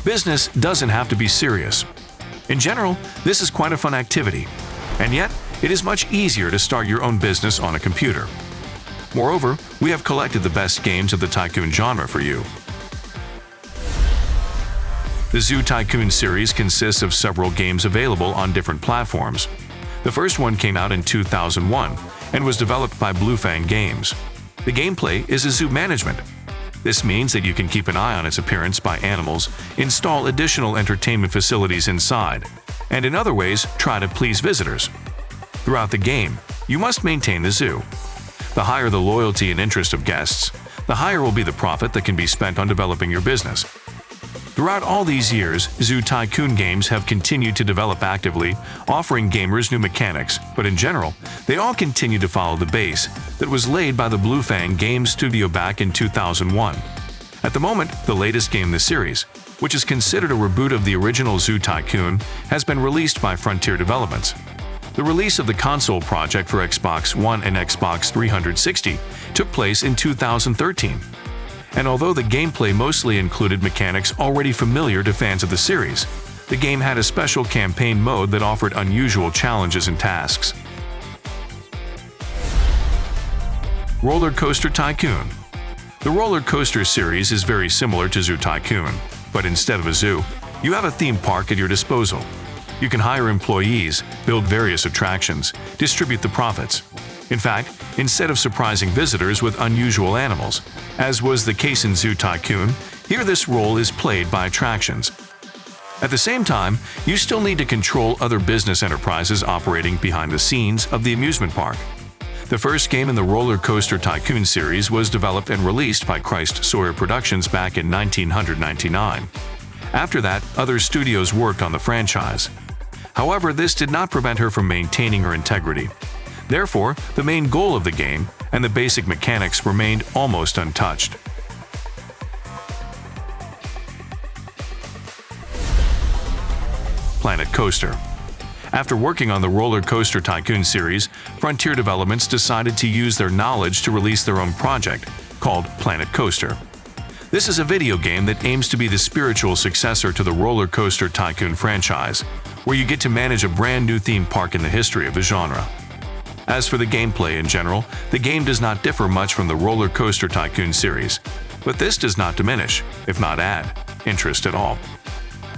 Business doesn't have to be serious. In general, this is quite a fun activity, and yet it is much easier to start your own business on a computer. Moreover, we have collected the best games of the Tycoon genre for you. The Zoo Tycoon series consists of several games available on different platforms. The first one came out in 2001 and was developed by Bluefang Games. The gameplay is a zoo management. This means that you can keep an eye on its appearance by animals, install additional entertainment facilities inside, and in other ways try to please visitors. Throughout the game, you must maintain the zoo. The higher the loyalty and interest of guests, the higher will be the profit that can be spent on developing your business. Throughout all these years, Zoo Tycoon games have continued to develop actively, offering gamers new mechanics, but in general, they all continue to follow the base that was laid by the Bluefang Games studio back in 2001. At the moment, the latest game in the series, which is considered a reboot of the original Zoo Tycoon, has been released by Frontier Developments. The release of the console project for Xbox One and Xbox 360 took place in 2013. And although the gameplay mostly included mechanics already familiar to fans of the series, the game had a special campaign mode that offered unusual challenges and tasks. RollerCoaster Tycoon. The RollerCoaster series is very similar to Zoo Tycoon, but instead of a zoo, you have a theme park at your disposal. You can hire employees, build various attractions, distribute the profits. In fact, instead of surprising visitors with unusual animals, as was the case in Zoo Tycoon, here this role is played by attractions. At the same time, you still need to control other business enterprises operating behind the scenes of the amusement park. The first game in the RollerCoaster Tycoon series was developed and released by Christ Sawyer Productions back in 1999. After that, other studios worked on the franchise. However, this did not prevent her from maintaining her integrity. Therefore, the main goal of the game and the basic mechanics remained almost untouched. Planet Coaster. After working on the RollerCoaster Tycoon series, Frontier Developments decided to use their knowledge to release their own project, called Planet Coaster. This is a video game that aims to be the spiritual successor to the RollerCoaster Tycoon franchise, where you get to manage a brand new theme park in the history of the genre. As for the gameplay in general, the game does not differ much from the RollerCoaster Tycoon series, but this does not diminish, if not add, interest at all.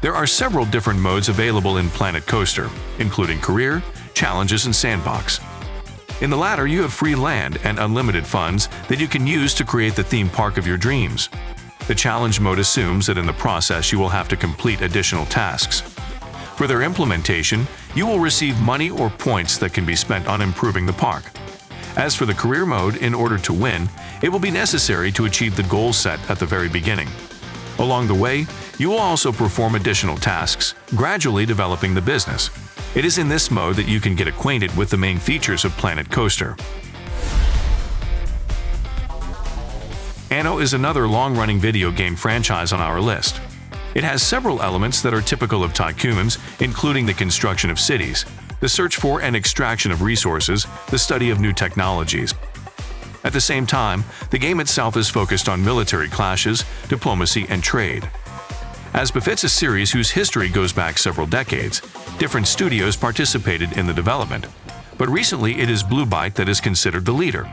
There are several different modes available in Planet Coaster, including Career, Challenges, and Sandbox. In the latter, you have free land and unlimited funds that you can use to create the theme park of your dreams. The Challenge mode assumes that in the process you will have to complete additional tasks. For their implementation, you will receive money or points that can be spent on improving the park. As for the Career mode, in order to win, it will be necessary to achieve the goal set at the very beginning. Along the way, you will also perform additional tasks, gradually developing the business. It is in this mode that you can get acquainted with the main features of Planet Coaster. Anno is another long-running video game franchise on our list. It has several elements that are typical of Tycoons, including the construction of cities, the search for and extraction of resources, the study of new technologies. At the same time, the game itself is focused on military clashes, diplomacy, and trade. As befits a series whose history goes back several decades, different studios participated in the development, but recently it is Blue Byte that is considered the leader.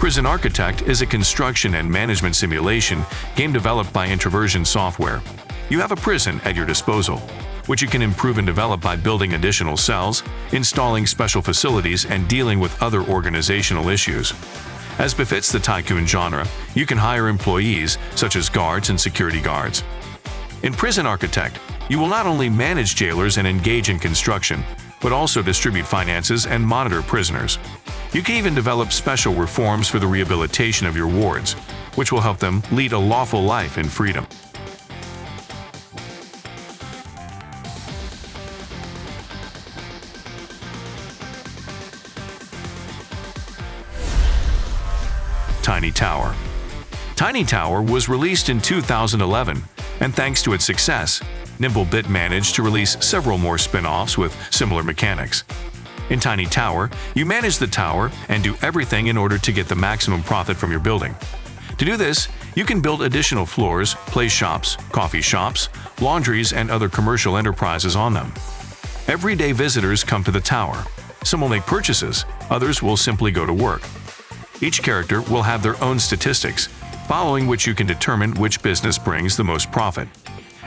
Prison Architect is a construction and management simulation game developed by Introversion Software. You have a prison at your disposal, which you can improve and develop by building additional cells, installing special facilities, and dealing with other organizational issues. As befits the Tycoon genre, you can hire employees, such as guards and security guards. In Prison Architect, you will not only manage jailers and engage in construction, but also distribute finances and monitor prisoners. You can even develop special reforms for the rehabilitation of your wards, which will help them lead a lawful life in freedom. Tiny Tower. Tiny Tower was released in 2011, and thanks to its success, Nimblebit managed to release several more spin-offs with similar mechanics. In Tiny Tower, you manage the tower and do everything in order to get the maximum profit from your building. To do this, you can build additional floors, place shops, coffee shops, laundries, and other commercial enterprises on them. Everyday visitors come to the tower. Some will make purchases, others will simply go to work. Each character will have their own statistics, following which you can determine which business brings the most profit.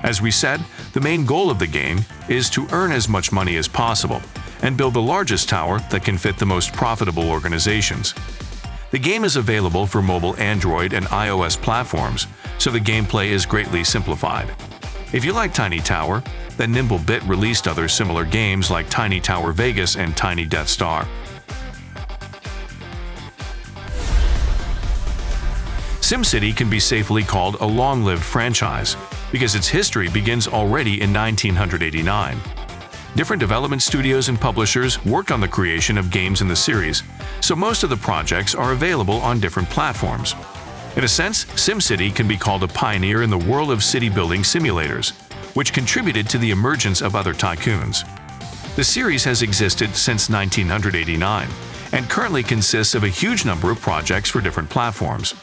As we said, the main goal of the game is to earn as much money as possible and build the largest tower that can fit the most profitable organizations. The game is available for mobile Android and iOS platforms, so the gameplay is greatly simplified. If you like Tiny Tower, then Nimblebit released other similar games like Tiny Tower Vegas and Tiny Death Star. SimCity can be safely called a long-lived franchise because its history begins already in 1989. Different development studios and publishers worked on the creation of games in the series, so most of the projects are available on different platforms. In a sense, SimCity can be called a pioneer in the world of city-building simulators, which contributed to the emergence of other tycoons. The series has existed since 1989 and currently consists of a huge number of projects for different platforms.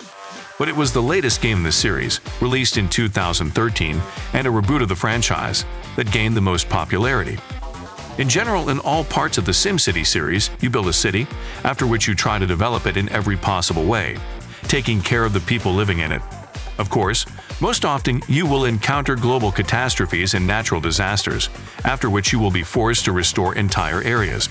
But it was the latest game in the series, released in 2013 and a reboot of the franchise, that gained the most popularity. In general, in all parts of the SimCity series, you build a city, after which you try to develop it in every possible way, taking care of the people living in it. Of course, most often you will encounter global catastrophes and natural disasters, after which you will be forced to restore entire areas.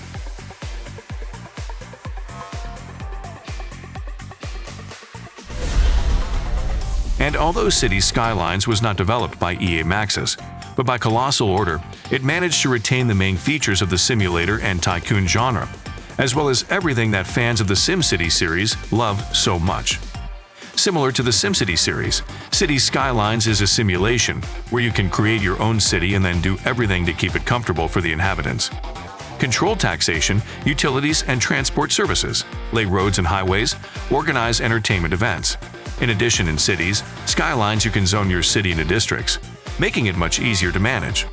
And although Cities Skylines was not developed by EA Maxis, but by Colossal Order, it managed to retain the main features of the simulator and tycoon genre, as well as everything that fans of the SimCity series love so much. Similar to the SimCity series, Cities Skylines is a simulation where you can create your own city and then do everything to keep it comfortable for the inhabitants. Control taxation, utilities, and transport services, lay roads and highways, organize entertainment events. In addition, in Cities Skylines you can zone your city into districts, making it much easier to manage.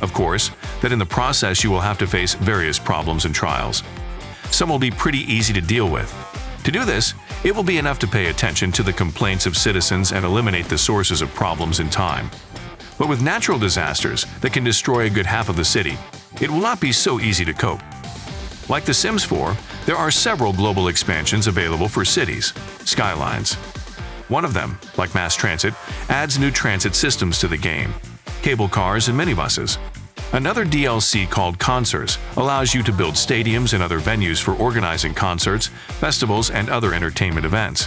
Of course, that in the process you will have to face various problems and trials. Some will be pretty easy to deal with. To do this, it will be enough to pay attention to the complaints of citizens and eliminate the sources of problems in time. But with natural disasters that can destroy a good half of the city, it will not be so easy to cope. Like The Sims 4, there are several global expansions available for Cities Skylines. One of them, like mass transit, adds new transit systems to the game, cable cars and minibuses. Another DLC called Concerts allows you to build stadiums and other venues for organizing concerts, festivals, and other entertainment events.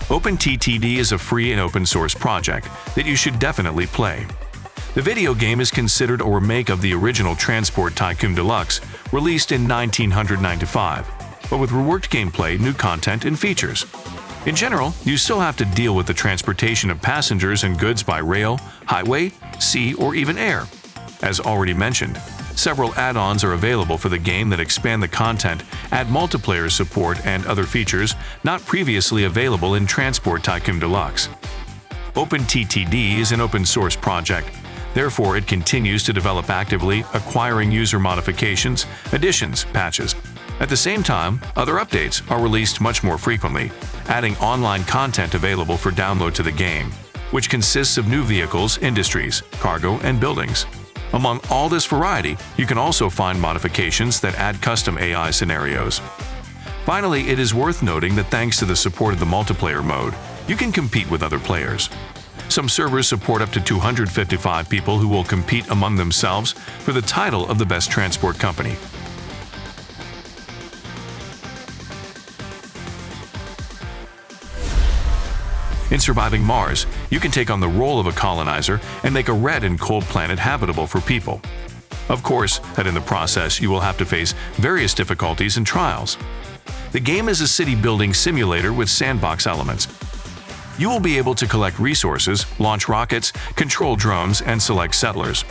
OpenTTD is a free and open-source project that you should definitely play. The video game is considered a remake of the original Transport Tycoon Deluxe, released in 1995, but with reworked gameplay, new content, and features. In general, you still have to deal with the transportation of passengers and goods by rail, highway, sea, or even air. As already mentioned, several add-ons are available for the game that expand the content, add multiplayer support, and other features not previously available in Transport Tycoon Deluxe. OpenTTD is an open-source project. Therefore, it continues to develop actively, acquiring user modifications, additions, patches. At the same time, other updates are released much more frequently, adding online content available for download to the game, which consists of new vehicles, industries, cargo, and buildings. Among all this variety, you can also find modifications that add custom AI scenarios. Finally, it is worth noting that thanks to the support of the multiplayer mode, you can compete with other players. Some servers support up to 255 people who will compete among themselves for the title of the best transport company. In Surviving Mars, you can take on the role of a colonizer and make a red and cold planet habitable for people. Of course, that in the process you will have to face various difficulties and trials. The game is a city-building simulator with sandbox elements. You will be able to collect resources, launch rockets, control drones, and select settlers.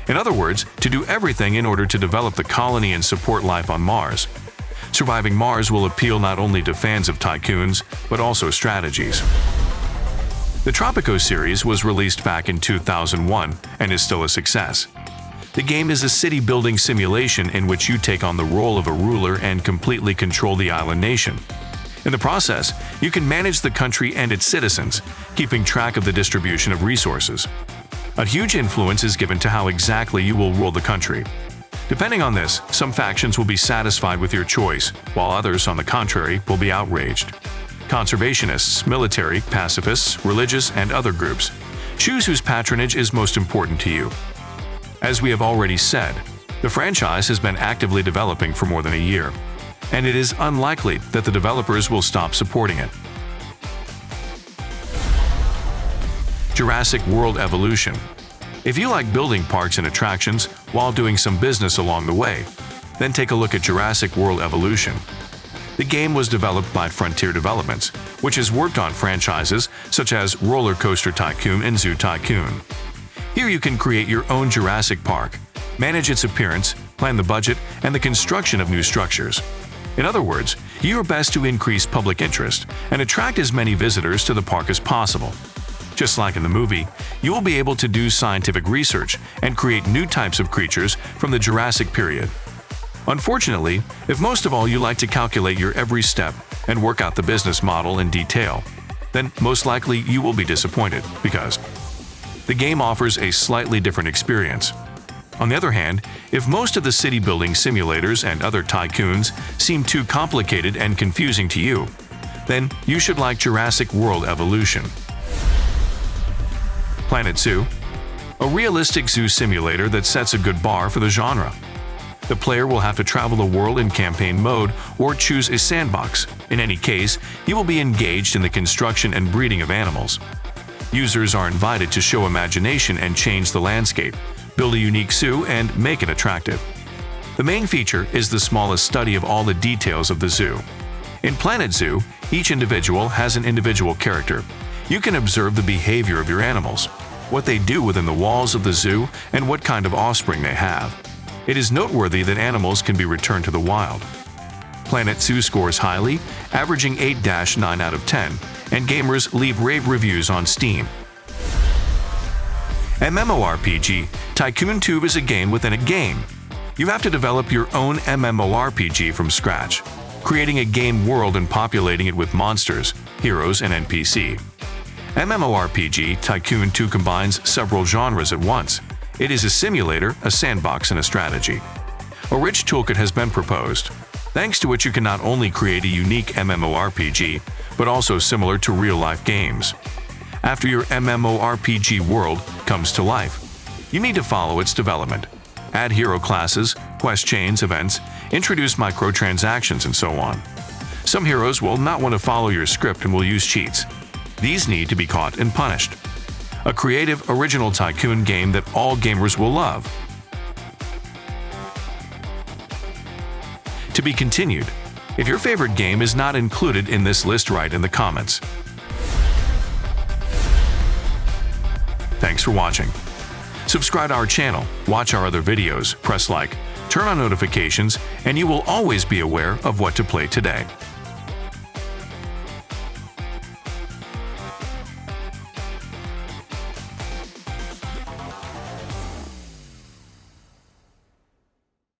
In other words, to do everything in order to develop the colony and support life on Mars. Surviving Mars will appeal not only to fans of tycoons, but also strategies. The Tropico series was released back in 2001 and is still a success. The game is a city-building simulation in which you take on the role of a ruler and completely control the island nation. In the process, you can manage the country and its citizens, keeping track of the distribution of resources. A huge influence is given to how exactly you will rule the country. Depending on this, some factions will be satisfied with your choice, while others, on the contrary, will be outraged. Conservationists, military, pacifists, religious, and other groups. Choose whose patronage is most important to you. As we have already said, the franchise has been actively developing for more than a year, and it is unlikely that the developers will stop supporting it. Jurassic World Evolution. If you like building parks and attractions while doing some business along the way, then take a look at Jurassic World Evolution. The game was developed by Frontier Developments, which has worked on franchises such as RollerCoaster Tycoon and Zoo Tycoon. Here you can create your own Jurassic Park, manage its appearance, plan the budget, and the construction of new structures. In other words, do your best to increase public interest and attract as many visitors to the park as possible. Just like in the movie, you will be able to do scientific research and create new types of creatures from the Jurassic period. Unfortunately, if most of all you like to calculate your every step and work out the business model in detail, then most likely you will be disappointed because the game offers a slightly different experience. On the other hand, if most of the city-building simulators and other tycoons seem too complicated and confusing to you, then you should like Jurassic World Evolution. Planet Zoo, a realistic zoo simulator that sets a good bar for the genre. The player will have to travel the world in campaign mode or choose a sandbox. In any case, you will be engaged in the construction and breeding of animals. Users are invited to show imagination and change the landscape, build a unique zoo, and make it attractive. The main feature is the smallest study of all the details of the zoo. In Planet Zoo, each individual has an individual character. You can observe the behavior of your animals, what they do within the walls of the zoo, and what kind of offspring they have. It is noteworthy that animals can be returned to the wild. Planet Zoo scores highly, averaging 8-9 out of 10, and gamers leave rave reviews on Steam. MMORPG Tycoon 2 is a game within a game. You have to develop your own MMORPG from scratch, creating a game world and populating it with monsters, heroes, and NPC. MMORPG Tycoon 2 combines several genres at once. It is a simulator, a sandbox, and a strategy. A rich toolkit has been proposed, thanks to which you can not only create a unique MMORPG, but also similar to real-life games. After your MMORPG world comes to life, you need to follow its development. Add hero classes, quest chains, events, introduce microtransactions, and so on. Some heroes will not want to follow your script and will use cheats. These need to be caught and punished. A creative, original Tycoon game that all gamers will love. To be continued. If your favorite game is not included in this list, write in the comments. Thanks for watching. Subscribe to our channel, watch our other videos, press like, turn on notifications, and you will always be aware of what to play today.